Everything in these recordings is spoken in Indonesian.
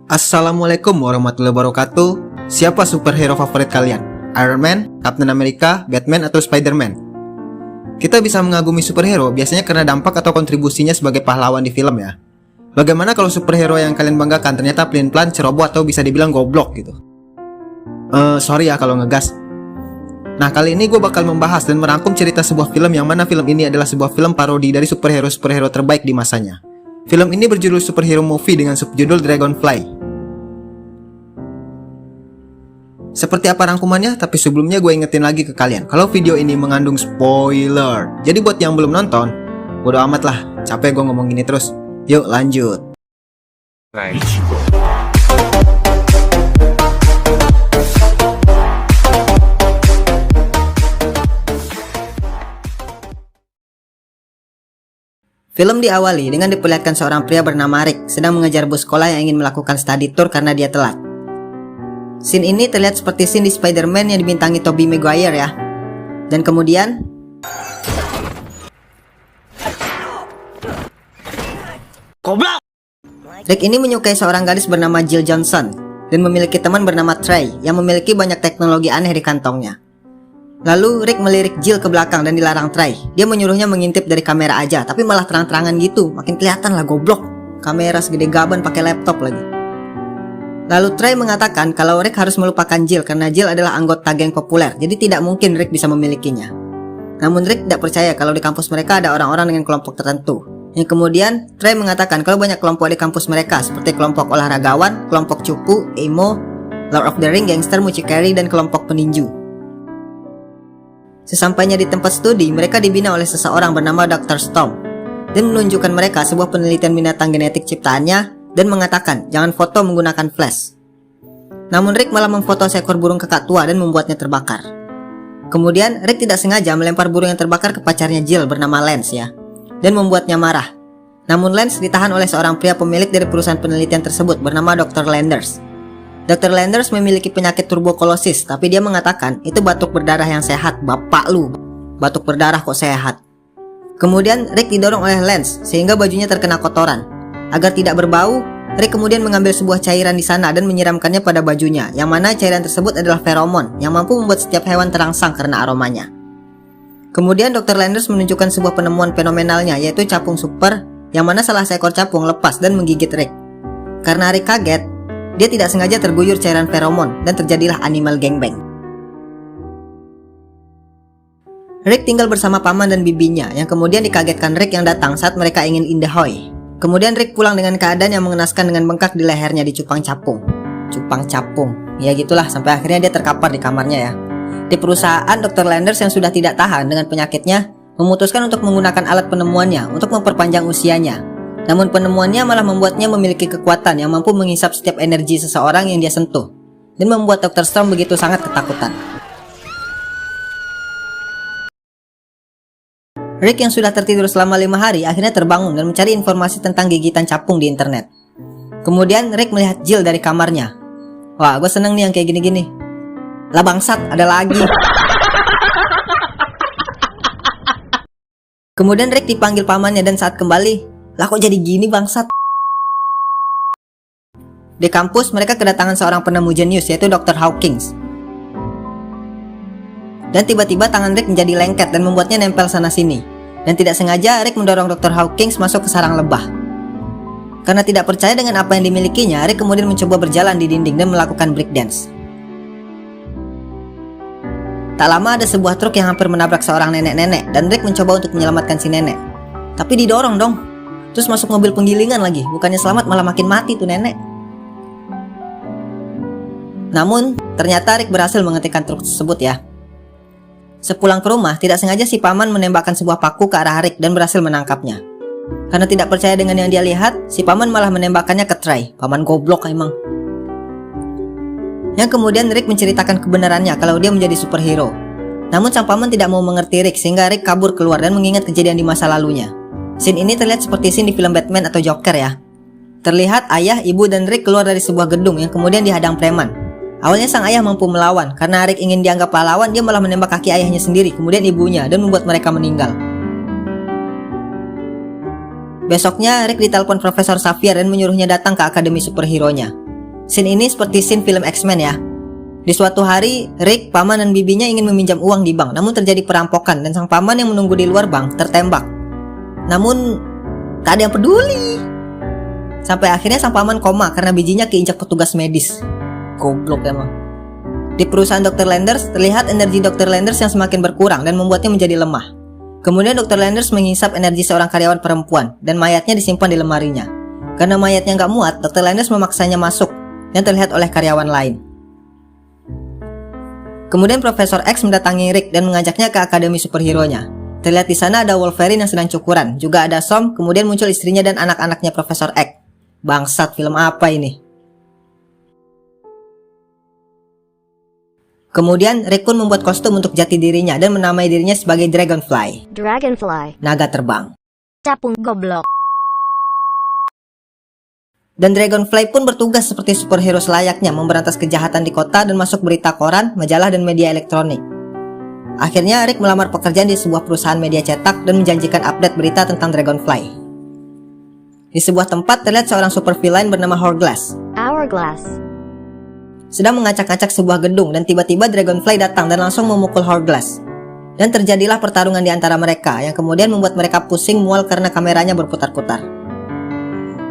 Assalamualaikum warahmatullahi wabarakatuh. Siapa superhero favorit kalian? Iron Man, Captain America, Batman, atau Spider-Man? Kita bisa mengagumi superhero biasanya karena dampak atau kontribusinya sebagai pahlawan di film ya. Bagaimana kalau superhero yang kalian banggakan ternyata pelin-pelan, ceroboh, atau bisa dibilang goblok gitu? Sorry ya kalau ngegas. Nah, kali ini gue bakal membahas dan merangkum cerita sebuah film yang mana film ini adalah sebuah film parodi dari superhero-superhero terbaik di masanya. Film ini berjudul Superhero Movie dengan subjudul Dragonfly. Seperti apa rangkumannya? Tapi sebelumnya gue ingetin lagi ke kalian kalau video ini mengandung spoiler. Jadi buat yang belum nonton, bodo amat lah, capek gue ngomong gini terus. Yuk lanjut. Film diawali dengan diperlihatkan seorang pria bernama Rick sedang mengejar bus sekolah yang ingin melakukan study tour karena dia telat. Scene ini terlihat seperti scene di Spider-Man yang dibintangi Tobey Maguire ya. Dan kemudian Goblok! Rick ini menyukai seorang gadis bernama Jill Johnson dan memiliki teman bernama Trey yang memiliki banyak teknologi aneh di kantongnya. Lalu Rick melirik Jill ke belakang dan dilarang Trey. Dia menyuruhnya mengintip dari kamera aja, tapi malah terang-terangan gitu. Makin kelihatan lah goblok. Kamera segede gaban pakai laptop lagi. Lalu Trey mengatakan kalau Rick harus melupakan Jill karena Jill adalah anggota geng populer, jadi tidak mungkin Rick bisa memilikinya. Namun Rick tidak percaya kalau di kampus mereka ada orang-orang dengan kelompok tertentu. Yang kemudian Trey mengatakan kalau banyak kelompok di kampus mereka seperti kelompok olahragawan, kelompok cupu, emo, Lord of the Ring, gangster, mucikari, dan kelompok peninju. Sesampainya di tempat studi, mereka dibina oleh seseorang bernama Dr. Storm dan menunjukkan mereka sebuah penelitian binatang genetik ciptaannya dan mengatakan jangan foto menggunakan flash. Namun Rick malah memfoto seekor burung kakak tua dan membuatnya terbakar. Kemudian Rick tidak sengaja melempar burung yang terbakar ke pacarnya Jill bernama Lance ya, dan membuatnya marah. Namun Lance ditahan oleh seorang pria pemilik dari perusahaan penelitian tersebut bernama Dr. Landers. Dr. Landers memiliki penyakit tuberkulosis, tapi dia mengatakan itu batuk berdarah yang sehat. Bapak lu, batuk berdarah kok sehat. Kemudian Rick didorong oleh Lance sehingga bajunya terkena kotoran. Agar tidak berbau, Rick kemudian mengambil sebuah cairan di sana dan menyiramkannya pada bajunya, yang mana cairan tersebut adalah feromon yang mampu membuat setiap hewan terangsang karena aromanya. Kemudian Dr. Landers menunjukkan sebuah penemuan fenomenalnya, yaitu capung super, yang mana salah seekor capung lepas dan menggigit Rick. Karena Rick kaget, dia tidak sengaja terguyur cairan feromon dan terjadilah animal gangbang. Rick tinggal bersama paman dan bibinya yang kemudian dikagetkan Rick yang datang saat mereka ingin indahoy. Kemudian Rick pulang dengan keadaan yang mengenaskan dengan bengkak di lehernya di cupang capung. Cupang capung, ya gitulah sampai akhirnya dia terkapar di kamarnya ya. Di perusahaan, Dr. Landers yang sudah tidak tahan dengan penyakitnya memutuskan untuk menggunakan alat penemuannya untuk memperpanjang usianya. Namun penemuannya malah membuatnya memiliki kekuatan yang mampu menghisap setiap energi seseorang yang dia sentuh dan membuat Dr. Storm begitu sangat ketakutan. Rick yang sudah tertidur selama 5 hari akhirnya terbangun dan mencari informasi tentang gigitan capung di internet. Kemudian Rick melihat Jill dari kamarnya. Wah, gue seneng nih yang kayak gini-gini. Lah bangsat, ada lagi. Kemudian Rick dipanggil pamannya dan saat kembali, lah kok jadi gini bangsat? Di kampus mereka kedatangan seorang penemu jenius yaitu Dr. Hawkins. Dan tiba-tiba tangan Rick menjadi lengket dan membuatnya nempel sana sini. Dan tidak sengaja Rick mendorong Dr. Hawkins masuk ke sarang lebah. Karena tidak percaya dengan apa yang dimilikinya, Rick kemudian mencoba berjalan di dinding dan melakukan breakdance. Tak lama ada sebuah truk yang hampir menabrak seorang nenek-nenek dan Rick mencoba untuk menyelamatkan si nenek. Tapi didorong dong. Terus masuk mobil penggilingan lagi. Bukannya selamat malah makin mati tuh nenek. Namun ternyata Rick berhasil menghentikan truk tersebut ya. Sepulang ke rumah, tidak sengaja si paman menembakkan sebuah paku ke arah Rick dan berhasil menangkapnya. Karena tidak percaya dengan yang dia lihat, si paman malah menembakkannya ke Trey. Paman goblok emang. Yang kemudian Rick menceritakan kebenarannya kalau dia menjadi superhero. Namun sang paman tidak mau mengerti Rick sehingga Rick kabur keluar dan mengingat kejadian di masa lalunya. Scene ini terlihat seperti scene di film Batman atau Joker ya. Terlihat ayah, ibu, dan Rick keluar dari sebuah gedung yang kemudian dihadang preman. Awalnya sang ayah mampu melawan, karena Rick ingin dianggap pahlawan, dia malah menembak kaki ayahnya sendiri, kemudian ibunya, dan membuat mereka meninggal. Besoknya, Rick ditelepon Profesor Xavier dan menyuruhnya datang ke akademi superhero-nya. Scene ini seperti scene film X-Men ya. Di suatu hari, Rick, paman dan bibinya ingin meminjam uang di bank, namun terjadi perampokan dan sang paman yang menunggu di luar bank tertembak. Namun, tak ada yang peduli. Sampai akhirnya sang paman koma karena bijinya keinjak petugas medis. Goblok emang. Di perusahaan Dr. Landers, terlihat energi Dr. Landers yang semakin berkurang dan membuatnya menjadi lemah. Kemudian Dr. Landers menghisap energi seorang karyawan perempuan dan mayatnya disimpan di lemarinya. Karena mayatnya nggak muat, Dr. Landers memaksanya masuk dan terlihat oleh karyawan lain. Kemudian Profesor X mendatangi Rick dan mengajaknya ke akademi superhero-nya. Terlihat di sana ada Wolverine yang sedang cukuran, juga ada Som, kemudian muncul istrinya dan anak-anaknya Profesor X. Bangsat, film apa ini? Kemudian Rick pun membuat kostum untuk jati dirinya dan menamai dirinya sebagai Dragonfly. Dragonfly. Naga terbang. Capung goblok. Dan Dragonfly pun bertugas seperti superhero selayaknya memberantas kejahatan di kota dan masuk berita koran, majalah, dan media elektronik. Akhirnya Rick melamar pekerjaan di sebuah perusahaan media cetak dan menjanjikan update berita tentang Dragonfly. Di sebuah tempat terlihat seorang supervillain bernama Hourglass sedang mengacak-acak sebuah gedung dan tiba-tiba Dragonfly datang dan langsung memukul Hourglass. Dan terjadilah pertarungan di antara mereka yang kemudian membuat mereka pusing mual karena kameranya berputar-putar.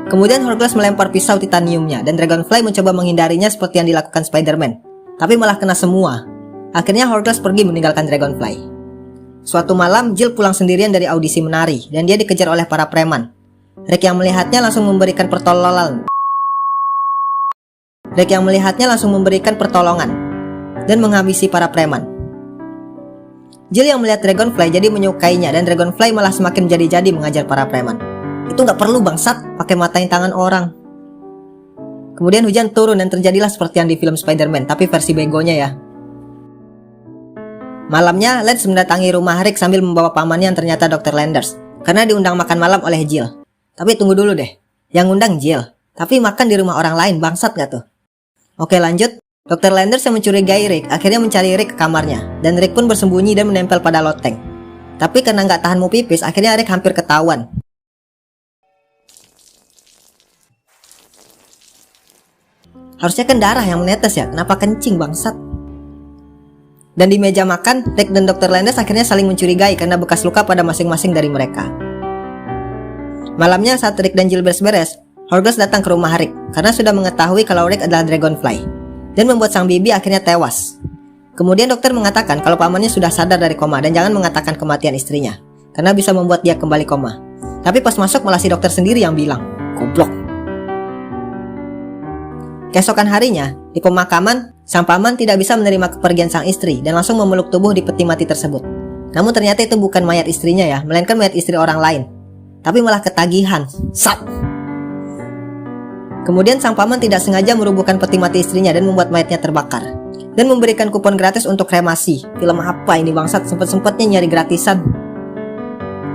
Kemudian Hourglass melempar pisau titaniumnya dan Dragonfly mencoba menghindarinya seperti yang dilakukan Spider-Man, tapi malah kena semua. Akhirnya Hourglass pergi meninggalkan Dragonfly. Suatu malam, Jill pulang sendirian dari audisi menari dan dia dikejar oleh para preman. Rick yang melihatnya langsung memberikan pertolongan dan menghabisi para preman. Jill yang melihat Dragonfly jadi menyukainya dan Dragonfly malah semakin jadi-jadi mengajar para preman. Itu nggak perlu bangsat, pakai matain tangan orang. Kemudian hujan turun dan terjadilah seperti yang di film Spider-Man, tapi versi begonya ya. Malamnya, Lance mendatangi rumah Rick sambil membawa pamannya yang ternyata Dr. Landers, karena diundang makan malam oleh Jill. Tapi tunggu dulu deh, yang undang Jill, tapi makan di rumah orang lain, bangsat gak tuh? Oke lanjut, Dr. Landers yang mencurigai Rick akhirnya mencari Rick ke kamarnya, dan Rick pun bersembunyi dan menempel pada loteng. Tapi karena nggak tahan mau pipis, akhirnya Rick hampir ketahuan. Harusnya kan darah yang menetes ya, kenapa kencing bangsat? Dan di meja makan, Rick dan Dr. Landers akhirnya saling mencurigai karena bekas luka pada masing-masing dari mereka. Malamnya saat Rick dan Jill beres-beres, Hourglass datang ke rumah Rick karena sudah mengetahui kalau Rick adalah Dragonfly dan membuat sang bibi akhirnya tewas. Kemudian dokter mengatakan kalau pamannya sudah sadar dari koma dan jangan mengatakan kematian istrinya karena bisa membuat dia kembali koma. Tapi pas masuk malah si dokter sendiri yang bilang, goblok. Keesokan harinya, di pemakaman, sang paman tidak bisa menerima kepergian sang istri dan langsung memeluk tubuh di peti mati tersebut. Namun ternyata itu bukan mayat istrinya ya, melainkan mayat istri orang lain. Tapi malah ketagihan. Sat. Kemudian sang paman tidak sengaja merubuhkan peti mati istrinya dan membuat mayatnya terbakar. Dan memberikan kupon gratis untuk kremasi. Film apa ini bangsat, sempet-sempetnya nyari gratisan.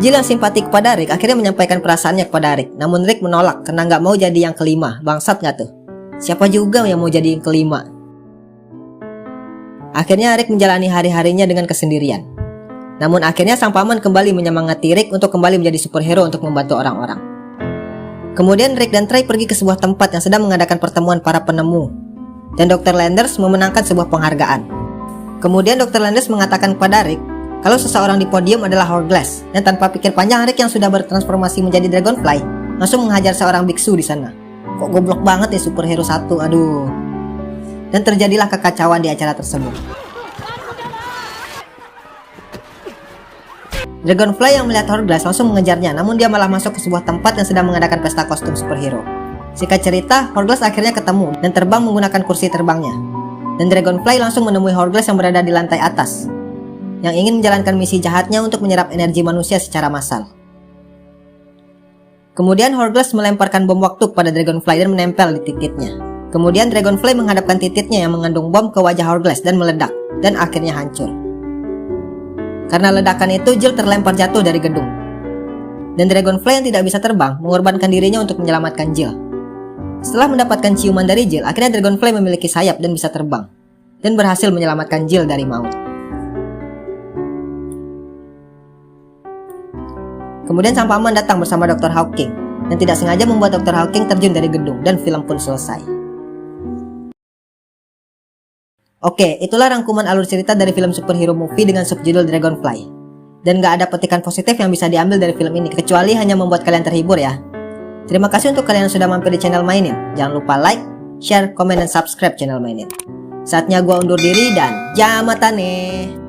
Jill yang simpati kepada Rick akhirnya menyampaikan perasaannya kepada Rick. Namun Rick menolak karena nggak mau jadi yang kelima. Bangsat nggak tuh? Siapa juga yang mau jadi yang kelima? Akhirnya Rick menjalani hari-harinya dengan kesendirian. Namun akhirnya sang paman kembali menyemangati Rick untuk kembali menjadi superhero untuk membantu orang-orang. Kemudian Rick dan Trey pergi ke sebuah tempat yang sedang mengadakan pertemuan para penemu. Dan Dr. Landers memenangkan sebuah penghargaan. Kemudian Dr. Landers mengatakan kepada Rick kalau seseorang di podium adalah Hourglass. Dan tanpa pikir panjang, Rick yang sudah bertransformasi menjadi Dragonfly langsung menghajar seorang biksu di sana. Kok goblok banget ya superhero satu, aduh. Dan terjadilah kekacauan di acara tersebut. Dragonfly yang melihat Hourglass langsung mengejarnya, namun dia malah masuk ke sebuah tempat yang sedang mengadakan pesta kostum superhero. Singkat cerita, Hourglass akhirnya ketemu dan terbang menggunakan kursi terbangnya. Dan Dragonfly langsung menemui Hourglass yang berada di lantai atas, yang ingin menjalankan misi jahatnya untuk menyerap energi manusia secara massal. Kemudian Hourglass melemparkan bom waktu pada Dragonfly dan menempel di titiknya. Kemudian Dragonfly menghadapkan titiknya yang mengandung bom ke wajah Hourglass dan meledak, dan akhirnya hancur. Karena ledakan itu, Jill terlempar jatuh dari gedung. Dan Dragonfly yang tidak bisa terbang mengorbankan dirinya untuk menyelamatkan Jill. Setelah mendapatkan ciuman dari Jill, akhirnya Dragonfly memiliki sayap dan bisa terbang, dan berhasil menyelamatkan Jill dari maut. Kemudian sang paman datang bersama Dr. Hawking dan tidak sengaja membuat Dr. Hawking terjun dari gedung dan film pun selesai. Oke, itulah rangkuman alur cerita dari film superhero movie dengan subjudul Dragonfly. Dan gak ada petikan positif yang bisa diambil dari film ini, kecuali hanya membuat kalian terhibur ya. Terima kasih untuk kalian yang sudah mampir di channel Mainin. Jangan lupa like, share, komen, dan subscribe channel Mainin. Saatnya gua undur diri dan jamatane.